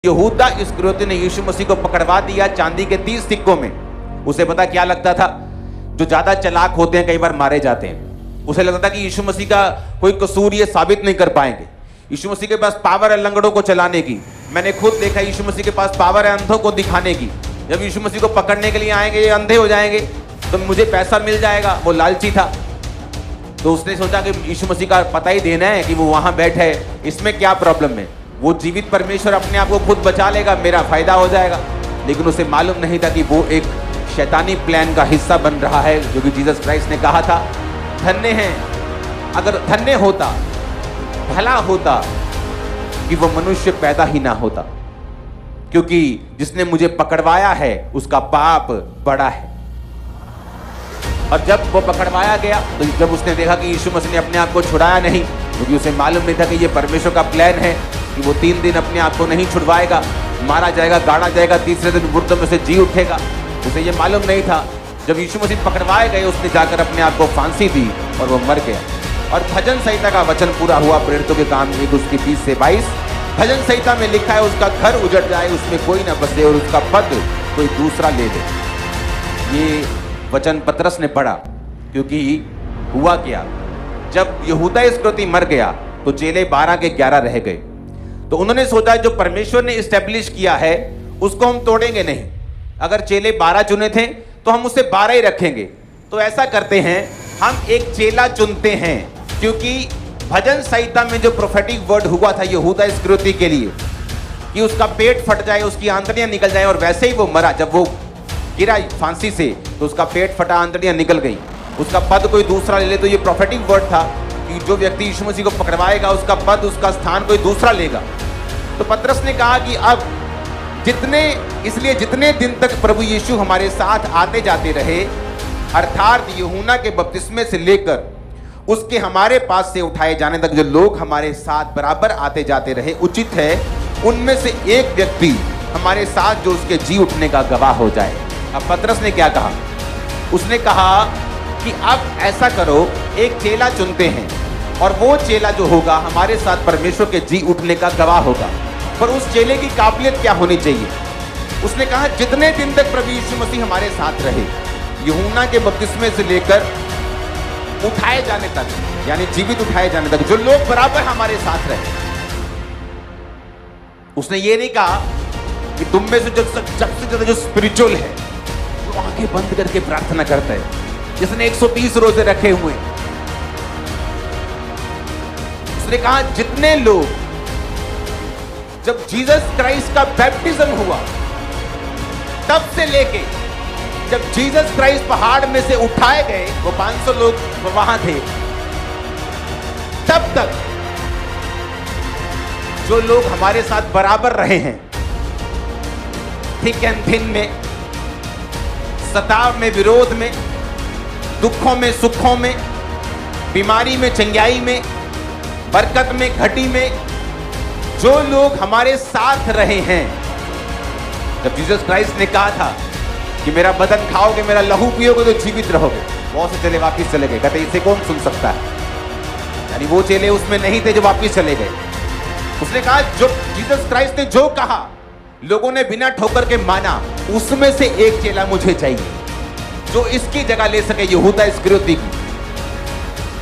यहूदा इस्करियोती ने यीशु मसीह को पकड़वा दिया चांदी के 30 सिक्कों में। उसे पता क्या लगता था, जो ज्यादा चालाक होते हैं कई बार मारे जाते हैं। उसे लगता था कि यीशु मसीह का कोई कसूर ये साबित नहीं कर पाएंगे। यीशु मसीह के पास पावर है लंगड़ों को चलाने की। मैंने खुद देखा यीशु मसीह के पास पावर है अंधों को दिखाने की। जब यीशु मसीह को पकड़ने के लिए आएंगे ये अंधे हो जाएंगे तो मुझे पैसा मिल जाएगा। वो लालची था, तो उसने सोचा कि यीशु मसीह का पता ही देना है कि वो वहां बैठे है, इसमें क्या प्रॉब्लम है। वो जीवित परमेश्वर अपने आप को खुद बचा लेगा, मेरा फायदा हो जाएगा। लेकिन उसे मालूम नहीं था कि वो एक शैतानी प्लान का हिस्सा बन रहा है, जो कि जीसस क्राइस्ट ने कहा था, धन्य है, अगर धन्य होता, भला होता कि वो मनुष्य पैदा ही ना होता, क्योंकि जिसने मुझे पकड़वाया है उसका पाप बड़ा है। और जब वो पकड़वाया गया तो जब उसने देखा कि यीशु मसीह ने अपने आप को छुड़ाया नहीं, क्योंकि उसे मालूम नहीं था कि ये परमेश्वर का प्लान है कि वो 3 दिन अपने आप को नहीं छुड़वाएगा, मारा जाएगा, गाड़ा जाएगा, तीसरे दिन मुर्दों में से जी उठेगा। उसे ये मालूम नहीं था। जब यीशु मसीह पकड़वाए गए उसने जाकर अपने आप को फांसी दी और वो मर गया। और भजन संहिता का वचन पूरा हुआ, प्रेरितों के काम 1 उसकी 20 से 22। भजन संहिता में लिखा है, उसका घर उजड़ जाए, उसमें कोई ना बसे और उसका पद कोई दूसरा ले ले। ये वचन पतरस ने पढ़ा, क्योंकि हुआ क्या, जब यहूदा इस्करियोती मर गया तो चेले 12 के 11 रह गए। तो उन्होंने सोचा जो परमेश्वर ने इस्टेब्लिश किया है उसको हम तोड़ेंगे नहीं। अगर चेले 12 चुने थे तो हम उससे 12 ही रखेंगे। तो ऐसा करते हैं, हम एक चेला चुनते हैं, क्योंकि भजन संहिता में जो प्रोफेटिक वर्ड हुआ था यहूदा इस्करियोती के लिए कि उसका पेट फट जाए, उसकी आंतड़ियां निकल जाए, और वैसे ही वो मरा। जब वो गिरा फांसी से तो उसका पेट फटा, आंतड़ियां निकल गई, उसका पद कोई दूसरा ले ले। तो ये प्रोफेटिक वर्ड था कि जो व्यक्ति यीशु मसीह को पकड़वाएगा उसका पद, उसका स्थान कोई दूसरा लेगा। तो पतरस ने कहा कि अब इसलिए जितने दिन तक प्रभु यीशु हमारे साथ आते जाते रहे, अर्थात यूहन्ना के बपतिस्मे से लेकर उसके हमारे पास से उठाए जाने तक जो लोग हमारे साथ बराबर आते जाते रहे, उचित है उनमें से एक व्यक्ति हमारे साथ जो उसके जी उठने का गवाह हो जाए। अब पतरस ने क्या कहा, उसने कहा कि अब ऐसा करो, एक चेला चुनते हैं और वो चेला जो होगा हमारे साथ परमेश्वर के जी उठने का गवाह होगा। पर उस चेले की काबिलियत क्या होनी चाहिए? उसने कहा जितने दिन तक प्रभु यीशु मसीह हमारे साथ रहे, यूहन्ना के बपतिस्मे से लेकर उठाए जाने तक, यानी जीवित उठाए जाने तक, जो लोग बराबर हमारे साथ रहे। उसने ये नहीं कहा कि तुम में से जो सबसे ज्यादा जो स्पिरिचुअल है, जो आंखें बंद करके प्रार्थना करता है, जिसने 120 रोजे रखे हुए। उसने कहा जितने लोग, जब जीसस क्राइस्ट का बैप्टिज्म हुआ तब से लेके जब जीसस क्राइस्ट पहाड़ में से उठाए गए, वो 500 लोग वहां थे, तब तक जो लोग हमारे साथ बराबर रहे हैं, थिक एंड थिन में, सताव में, विरोध में, दुखों में, सुखों में, बीमारी में, चंगाई में, बरकत में, घटी में, जो लोग हमारे साथ रहे हैं। जब जीसस क्राइस्ट ने कहा था कि मेरा बदन खाओगे, मेरा लहू पियोगे तो जीवित रहोगे, बहुत से चेले वापिस चले गए। कहते इसे कौन सुन सकता है? यानी वो चेले उसमें नहीं थे जो वापिस चले गए। उसने कहा जो जीसस क्राइस्ट ने जो कहा लोगों ने बिना ठोकर के माना, उसमें से एक चेला मुझे चाहिए जो इसकी जगह ले सके, यहूदा इस्करियोती की।